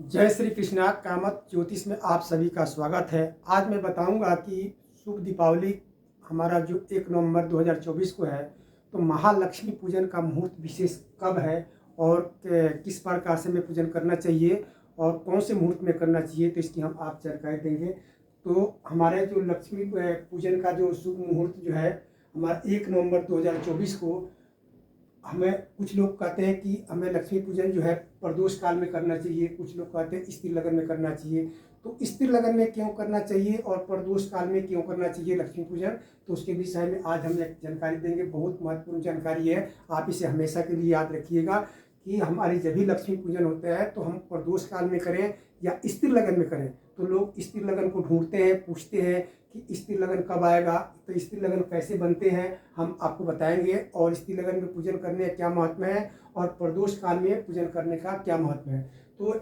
जय श्री कृष्णा। कामत ज्योतिष में आप सभी का स्वागत है। आज मैं बताऊंगा कि शुभ दीपावली हमारा जो 1 नवंबर 2024 को है, तो महालक्ष्मी पूजन का मुहूर्त विशेष कब है और किस प्रकार से हमें पूजन करना चाहिए और कौन से मुहूर्त में करना चाहिए, तो इसकी हम आप जानकारी देंगे। तो हमारे जो लक्ष्मी पूजन का जो शुभ मुहूर्त जो है हमारा 1 नवंबर 2024 को, हमें कुछ लोग कहते हैं कि हमें लक्ष्मी पूजन जो है प्रदोष काल में करना चाहिए, कुछ लोग कहते हैं स्त्री लगन में करना चाहिए। तो स्त्री लगन में क्यों करना चाहिए और प्रदोष काल में क्यों करना चाहिए लक्ष्मी पूजन, तो उसके विषय में आज हम एक जानकारी देंगे। बहुत महत्वपूर्ण जानकारी है, आप इसे हमेशा के लिए याद रखिएगा कि हमारी जब भी लक्ष्मी पूजन होता है तो हम प्रदोष काल में करें या स्त्री लगन में करें। तो लोग स्त्री लगन को ढूंढते हैं, पूछते हैं कि स्त्री लगन कब आएगा, तो स्त्री लगन कैसे बनते हैं हम आपको बताएंगे, और स्त्री लगन में पूजन करने का क्या महत्व है और प्रदोष काल में पूजन करने का क्या महत्व है। तो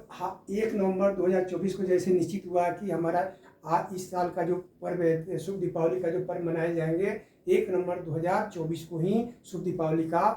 1 नवंबर 2024 को जैसे निश्चित हुआ कि हमारा आज इस साल का जो पर्व है, शुभ दीपावली का जो पर्व मनाए जाएंगे, 1 नवंबर 2024 को ही शुभ दीपावली का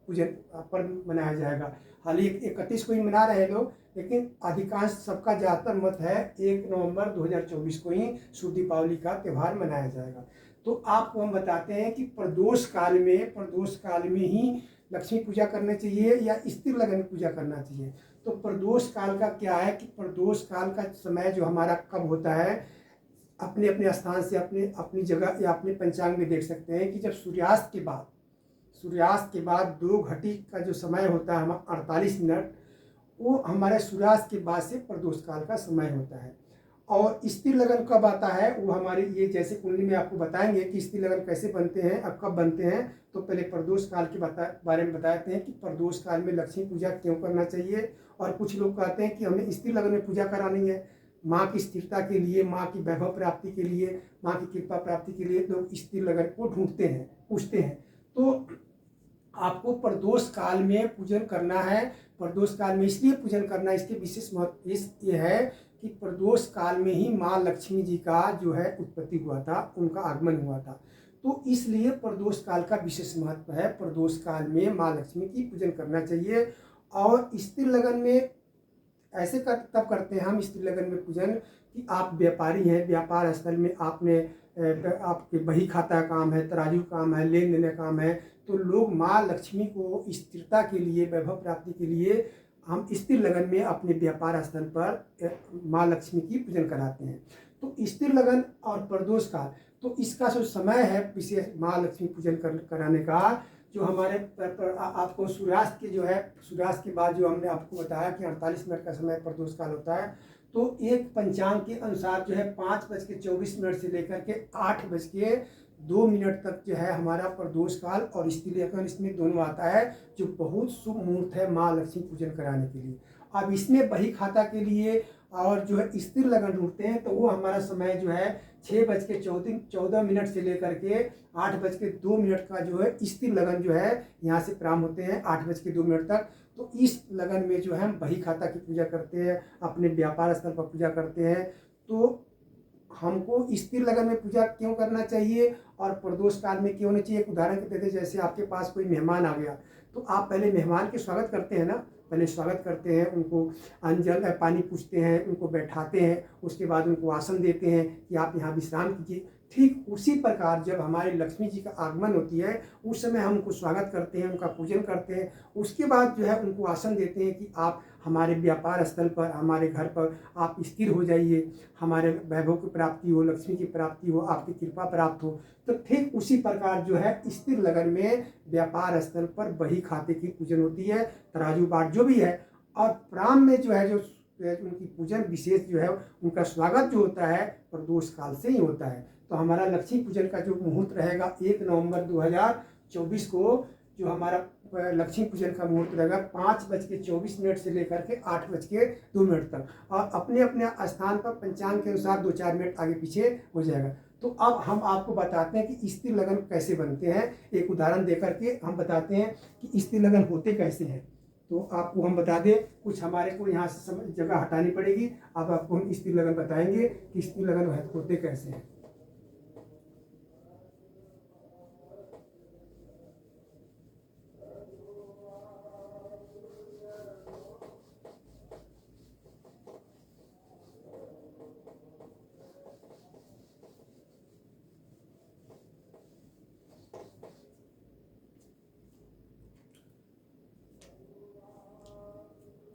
पूजन पर्व मनाया जाएगा। हालांकि 31 को ही मना रहे हैं लोग, लेकिन अधिकांश सबका ज़्यादातर मत है 1 नवंबर 2024 को ही शुभ दीपावली का त्यौहार मनाया जाएगा। तो आपको हम बताते हैं कि प्रदोष काल में ही लक्ष्मी पूजा करनी चाहिए या स्त्री लगन पूजा करना चाहिए। तो प्रदोष काल का क्या है कि प्रदोष काल का समय जो हमारा कब होता है, अपने अपने स्थान से अपने अपनी जगह या अपने पंचांग में देख सकते हैं कि जब सूर्यास्त के बाद 2 घटी का जो समय होता है 48 मिनट, वो हमारे सूर्यास्त के बाद से प्रदोष काल का समय होता है। और स्त्री लगन कब आता है वो हमारी ये जैसे कुंडली में आपको बताएंगे कि स्त्री लगन कैसे बनते हैं और कब बनते हैं। तो पहले प्रदोष काल के बारे में बताते हैं कि प्रदोष काल में लक्ष्मी पूजा क्यों करना चाहिए। और कुछ लोग कहते हैं कि हमें स्त्री लगन में पूजा करानी है, माँ की स्थिरता के लिए, माँ की वैभव प्राप्ति के लिए, माँ की कृपा प्राप्ति के लिए लोग स्त्री लगन को ढूंढते हैं, पूछते हैं। तो आपको प्रदोष काल में पूजन करना है। प्रदोष काल में इसलिए पूजन करना है, इसके विशेष महत्व ये है कि प्रदोष काल में ही माँ लक्ष्मी जी का जो है उत्पत्ति हुआ था, उनका आगमन हुआ था। तो इसलिए प्रदोष काल का विशेष महत्व है। प्रदोष काल में माँ लक्ष्मी की पूजन करना चाहिए। और स्त्री लगन में ऐसे तब करते हैं हम स्त्री लगन में पूजन कि आप व्यापारी हैं, व्यापार स्थल में आपने आपके बही खाता काम है, तराजू काम है, लेन देन काम है, तो लोग माँ लक्ष्मी को स्थिरता के लिए, वैभव प्राप्ति के लिए हम स्त्री लगन में अपने व्यापार स्थल पर माँ लक्ष्मी की पूजन कराते हैं। तो स्त्री लगन और प्रदोष काल, तो इसका जो समय है विशेष माँ लक्ष्मी पूजन कराने का, जो हमारे आपको सूर्यास्त के जो है, सूर्यास्त के बाद जो हमने आपको बताया कि 48 मिनट का समय प्रदोष काल होता है। तो एक पंचांग के अनुसार जो है 5:24 से लेकर के 8:02 तक जो है हमारा प्रदोष काल और स्त्री लगन इसमें दोनों आता है, जो बहुत शुभ मुहूर्त है माँ लक्ष्मी पूजन कराने के लिए। अब इसमें बही खाता के लिए और जो है स्त्री लगन ढूंढते हैं, तो वो हमारा समय जो है 6:14 से लेकर के 8:02 का जो है स्त्री लगन जो है यहाँ से प्रारंभ होते हैं 8:02 तक। तो इस लगन में जो है हम बही खाता की पूजा करते हैं, अपने व्यापार स्थल पर पूजा करते हैं। तो हमको स्त्री लगन में पूजा क्यों करना चाहिए और प्रदोष काल में क्यों नहीं चाहिए। एक उदाहरण के देते, जैसे आपके पास कोई मेहमान आ गया, तो आप पहले मेहमान के स्वागत करते हैं ना, पहले स्वागत करते हैं, उनको अन्न जल पानी पूछते हैं, उनको बैठाते हैं, उसके बाद उनको आसन देते हैं कि आप यहाँ विश्राम कीजिए। ठीक उसी प्रकार जब हमारे लक्ष्मी जी का आगमन होती है, उस समय हम उनको स्वागत करते हैं, उनका पूजन करते हैं। उसके बाद जो है उनको आसन देते हैं कि आप हमारे व्यापार स्थल पर, हमारे घर पर आप स्थिर हो जाइए, हमारे वैभव की प्राप्ति हो, लक्ष्मी की प्राप्ति हो, आपकी कृपा प्राप्त हो। तो ठीक उसी प्रकार जो है स्त्री लगन में व्यापार स्थल पर बही खाते की पूजन होती है, तराजू बाट जो भी है। और प्रारंभ में जो है जो उनकी पूजन विशेष जो है, उनका स्वागत जो होता है प्रदोष काल से ही होता है। तो हमारा लक्ष्मी पूजन का जो मुहूर्त रहेगा 1 नवंबर 2024 को, जो हमारा लक्ष्मी पूजन का मुहूर्त रहेगा 5:24 से लेकर के 8:02 तक, और अपने अपने स्थान पर पंचांग के अनुसार 2-4 मिनट आगे पीछे हो जाएगा। तो अब हम आपको बताते हैं कि स्त्री लगन कैसे बनते हैं। एक उदाहरण देकर के हम बताते हैं कि स्त्री लगन होते कैसे हैं। तो आपको हम बता दें, कुछ हमारे को यहाँ से जगह हटानी पड़ेगी। अब आपको हम स्त्री लगन बताएंगे कि स्त्री लगन होते कैसे हैं।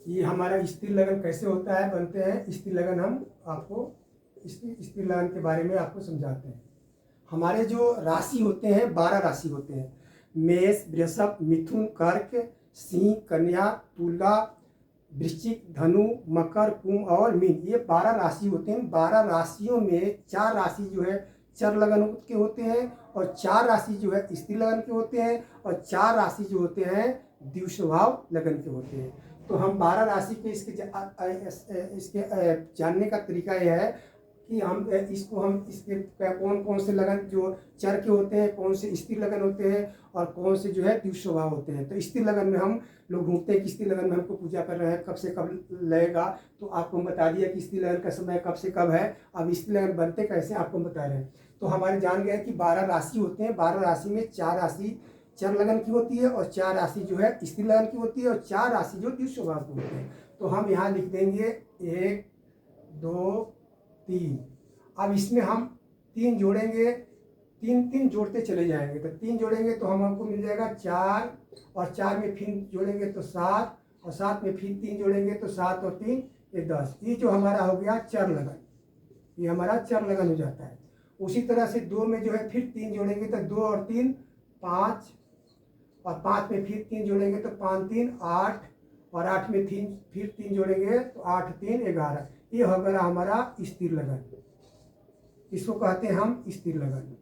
ये हमारा स्त्री लगन कैसे होता है, बनते हैं स्त्री लगन, हम आपको स्त्री लगन के बारे में आपको समझाते हैं। हमारे जो राशि होते हैं 12 राशि होते हैं, मेष, वृषभ, मिथुन, कर्क, सिंह, कन्या, तुला, वृश्चिक, धनु, मकर, कुंभ और मीन, ये 12 राशि होते हैं। 12 राशियों में 4 राशि जो है चर लगन के होते हैं और 4 राशि जो है स्त्री लगन के होते हैं और 4 राशि जो होते हैं द्विस्वभाव लगन के होते हैं। तो हम 12 राशि के इसके जानने का तरीका यह है कि हम इसके कौन कौन से लगन जो चर के होते हैं, कौन से स्त्री लगन होते हैं और कौन से जो है द्विस्वभाव होते हैं। तो स्त्री लगन में हम लोग ढूंढते हैं कि स्त्री लगन में हमको पूजा कर रहे हैं, कब से कब लगेगा। तो आपको हम बता दिया कि स्त्री लगन का समय कब से कब है। अब स्त्री लगन बनते कैसे आपको बता रहे हैं। तो हमारे जान गए कि 12 राशि होते हैं। 12 राशि में 4 राशि चर लगन की होती है और 4 राशि जो है स्त्री लगन की होती है और 4 राशि जो द्विस्वभाव की होती है। तो हम यहाँ लिख देंगे 1 2 3। अब इसमें हम 3 जोड़ेंगे, 3 जोड़ते चले जाएंगे। तो 3 जोड़ेंगे तो हमको मिल जाएगा 4 और 4 में फिर जोड़ेंगे तो 7 और 7 में फिर 3 जोड़ेंगे तो 7 और 3 ये 10। ये जो हमारा हो गया चर लगन, ये हमारा चर लगन हो जाता है। उसी तरह से 2 में जो है फिर 3 जोड़ेंगे तो 2 और 3 5 और 5 में फिर 3 जोड़ेंगे तो 5 3 8 और 8 में फिर 3 जोड़ेंगे तो 8 3 11। ये हो गया हमारा स्थिर लगन, इसको कहते हैं हम स्थिर लगन।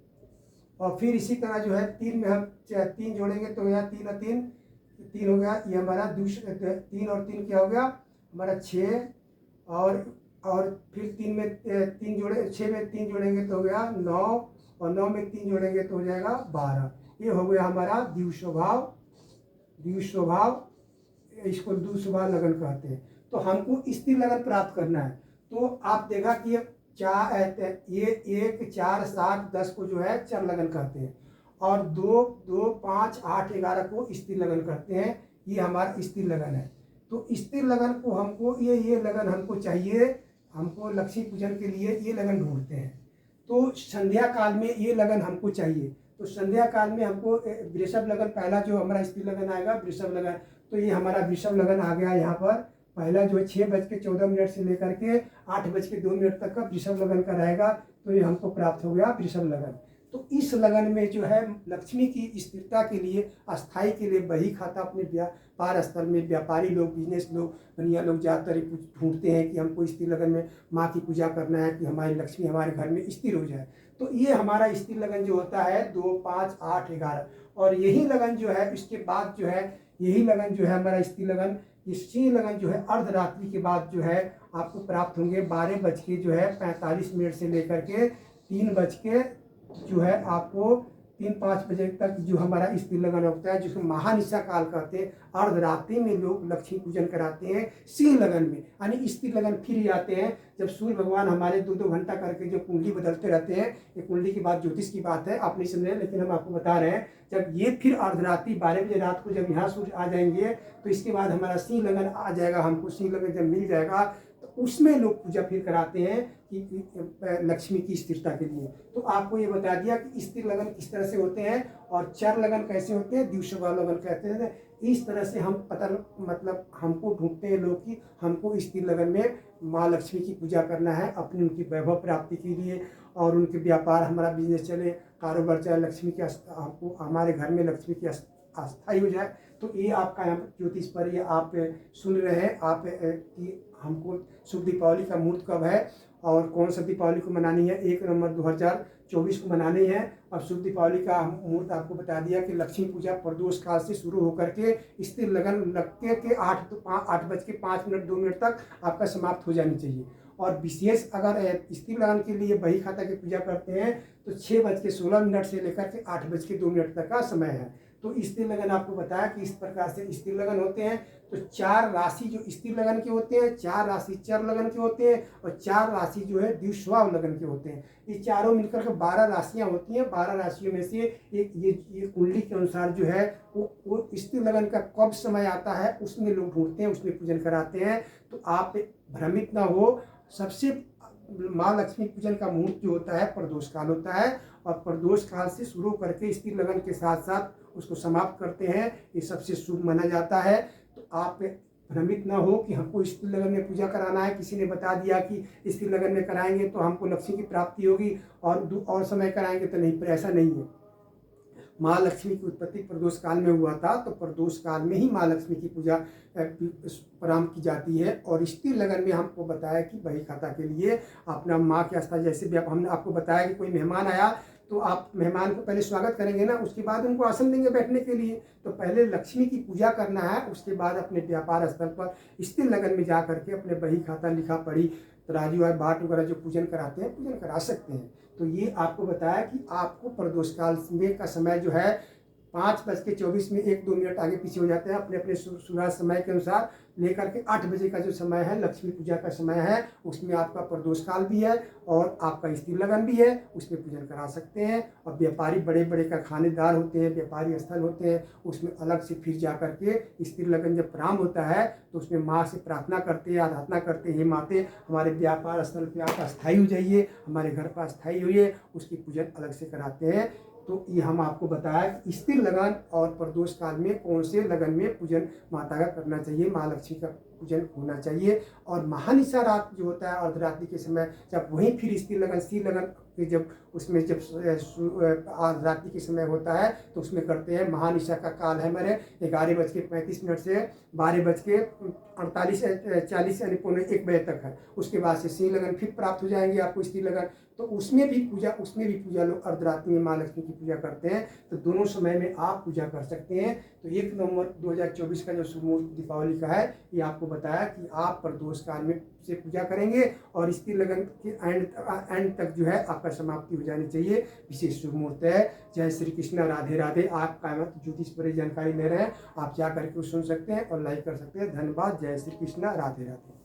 और फिर इसी तरह जो है 3 में हम 3 जोड़ेंगे तो यह 3 और 3 हो गया, ये हमारा 3 और 3 क्या हो गया हमारा 6 और फिर 6 में 3 जोड़ेंगे तो हो गया 9 और 9 में 3 जोड़ेंगे तो हो जाएगा 12। ये हो गया हमारा द्विस्वभाव, इसको द्विस्वभाव लगन कहते हैं। तो हमको स्थिर लगन प्राप्त करना है। तो आप देखा कि ये 1 4 7 10 को जो है चर लगन कहते हैं और 2 2 5 8 11 को स्थिर लगन कहते हैं। ये हमारा स्थिर लगन है। तो स्थिर लगन को हमको ये लगन हमको चाहिए, हमको लक्ष्मी पूजन के लिए ये लगन ढूंढते हैं। तो संध्या काल में ये लगन हमको चाहिए। तो संध्या काल में हमको वृषभ लगन, पहला जो हमारा स्त्री लगन आएगा वृषभ लगन। तो ये हमारा वृषभ लगन आ गया यहाँ पर। पहला जो है 6:14 से लेकर के 8:02 तक का वृषभ लगन का रहेगा। तो ये हमको प्राप्त हो गया वृषभ लगन। तो इस लगन में जो है लक्ष्मी की स्थिरता के लिए, अस्थाई के लिए बही खाता अपने व्यापार स्थल में व्यापारी लोग, बिजनेस लोग, बनिया लोग ज़्यादातर ढूंढते हैं कि हमको स्त्री लगन में माँ की पूजा करना है कि हमारी लक्ष्मी हमारे घर में स्थिर हो जाए। तो ये हमारा स्त्री लगन जो होता है 2 5 8 11। और यही लगन जो है इसके बाद जो है यही लगन जो है हमारा स्त्री लगन, इसी लगन जो है अर्धरात्रि के बाद जो है आपको प्राप्त होंगे 12:45 से लेकर के 3 बज के जो है आपको 3-5 बजे तक जो हमारा स्त्री लगन होता है, जिसको महानिशा काल कहते हैं। अर्धरात्रि में लोग लक्ष्मी पूजन कराते हैं सिंह लगन में, यानी स्त्री लगन फिर आते हैं जब सूर्य भगवान हमारे 2-2 घंटा करके जो कुंडली बदलते रहते हैं। ये कुंडली की बात ज्योतिष की बात है, आप नहीं समझ रहे, लेकिन हम आपको बता रहे हैं। जब ये फिर अर्धरात्रि 12 बजे रात को जब यहाँ सूर्य आ जाएंगे तो इसके बाद हमारा सिंह लगन आ जाएगा। हमको सिंह लगन जब मिल जाएगा तो उसमें लोग पूजा फिर कराते हैं कि लक्ष्मी की स्थिरता के लिए। तो आपको ये बता दिया कि स्त्री लगन किस तरह से होते हैं और चर लगन कैसे होते हैं, द्विस्वभाव लगन कहते हैं। इस तरह से हम मतलब हमको ढूंढते हैं लोग कि हमको स्त्री लगन में माँ लक्ष्मी की पूजा करना है अपनी उनकी वैभव प्राप्ति के लिए और उनके व्यापार, हमारा बिजनेस चले, कारोबार चले, लक्ष्मी की हमको हमारे घर में लक्ष्मी की अस्थायी हो जाए। तो ये आपका यहाँ ज्योतिष पर ये आप सुन रहे हैं आप कि हमको शुभ दीपावली का मुहूर्त कब है और कौन सा दीपावली को मनानी है। 1 नवंबर 2024 को मनानी है। अब शुभ दीपावली का मुहूर्त आपको बता दिया कि लक्ष्मी पूजा प्रदोष काल से शुरू होकर के स्त्री लगन लग के 8:05 तक आपका समाप्त हो जानी चाहिए। और विशेष अगर स्त्री लगन के लिए बही खाता की पूजा करते हैं तो 6:16 से लेकर के 8:02 तक का समय है। तो स्त्री लगन आपको बताया कि इस प्रकार से स्त्री लगन होते हैं। तो 4 राशि जो स्त्री लगन के होते हैं, 4 राशि चर लगन के होते हैं और 4 राशि जो है द्विस्वभाव लगन के होते हैं। ये चारों मिलकर के 12 राशियां होती हैं। 12 राशियों में से एक ये कुंडली के अनुसार जो है वो स्त्री लगन का कब समय आता है उसमें लोग ढूंढते हैं, उसमें पूजन कराते हैं। तो आप भ्रमित ना हो। सबसे माँ लक्ष्मी पूजन का मुहूर्त जो होता है प्रदोष काल होता है और प्रदोष काल से शुरू करके स्त्री लगन के साथ साथ उसको समाप्त करते हैं। ये सबसे शुभ माना जाता है। तो आप भ्रमित ना हो कि हमको स्त्री लगन में पूजा कराना है, किसी ने बता दिया कि स्त्री लगन में कराएंगे तो हमको लक्ष्मी की प्राप्ति होगी और समय कराएंगे तो नहीं, पर ऐसा नहीं है। माँ लक्ष्मी की उत्पत्ति प्रदोष काल में हुआ था, तो प्रदोष काल में ही माँ लक्ष्मी की पूजा प्रारंभ की जाती है। और स्त्री लगन में हमको बताया कि बही खाता के लिए अपना माँ की आस्था, जैसे भी हमने आपको बताया कि कोई मेहमान आया तो आप मेहमान को पहले स्वागत करेंगे ना, उसके बाद उनको आसन देंगे बैठने के लिए। तो पहले लक्ष्मी की पूजा करना है, उसके बाद अपने व्यापार स्थल पर स्त्री लगन में जा करके अपने बही खाता, लिखा पढ़ी, तराजू और बाट वगैरह जो पूजन कराते हैं, पूजन करा सकते हैं। तो ये आपको बताया कि आपको प्रदोष काल में का समय जो है 5:24 में 1-2 मिनट आगे पीछे हो जाते हैं अपने अपने सूर्यास्त समय के अनुसार, लेकर के 8 बजे का जो समय है लक्ष्मी पूजा का समय है, उसमें आपका प्रदोष काल भी है और आपका स्त्री लगन भी है, उसमें पूजन करा सकते हैं। और व्यापारी बड़े बड़े कारखानेदार होते हैं, व्यापारी स्थल होते हैं, उसमें अलग से फिर जा करके स्त्री लगन जब प्रारंभ होता है तो उसमें माँ से प्रार्थना करते हैं, आराधना करते हैं, माते हमारे व्यापार स्थल पर आप अस्थायी हो जाइए, हमारे घर पर अस्थायी होइए, उसकी पूजन अलग से कराते हैं। तो ये हम आपको बताया कि स्त्री लगन और प्रदोष काल में कौन से लगन में पूजन माता का करना चाहिए, माँ लक्ष्मी का पूजन होना चाहिए। और महानिशा रात जो होता है अर्धरात्रि के समय, जब वहीं फिर स्त्री लगन के जब उसमें जब रात्रि के समय होता है तो उसमें करते हैं। महानिशा का काल है हमारे 11:35 से 12:48-40 यानी 1 बजे तक है। उसके बाद से स्त्री लगन फिर प्राप्त हो जाएंगे आपको स्त्री लगन, तो उसमें भी पूजा लोग अर्धरात्रि में माँ लक्ष्मी की पूजा करते हैं। तो दोनों समय में आप पूजा कर सकते हैं। तो 1 नवंबर 2024 का जो शुभ मुहूर्त दीपावली का है, ये आपको बताया कि आप प्रदोष काल में से पूजा करेंगे और स्त्री लगन के एंड तक जो है आपका समाप्ति हो जानी चाहिए। विशेष शुभ मुहूर्त है। जय श्री कृष्ण, राधे राधे। आप कायमत ज्योतिष पर जानकारी ले रहे हैं, आप जा करके सुन सकते हैं और लाइक कर सकते हैं। धन्यवाद। जय श्री कृष्ण, राधे राधे।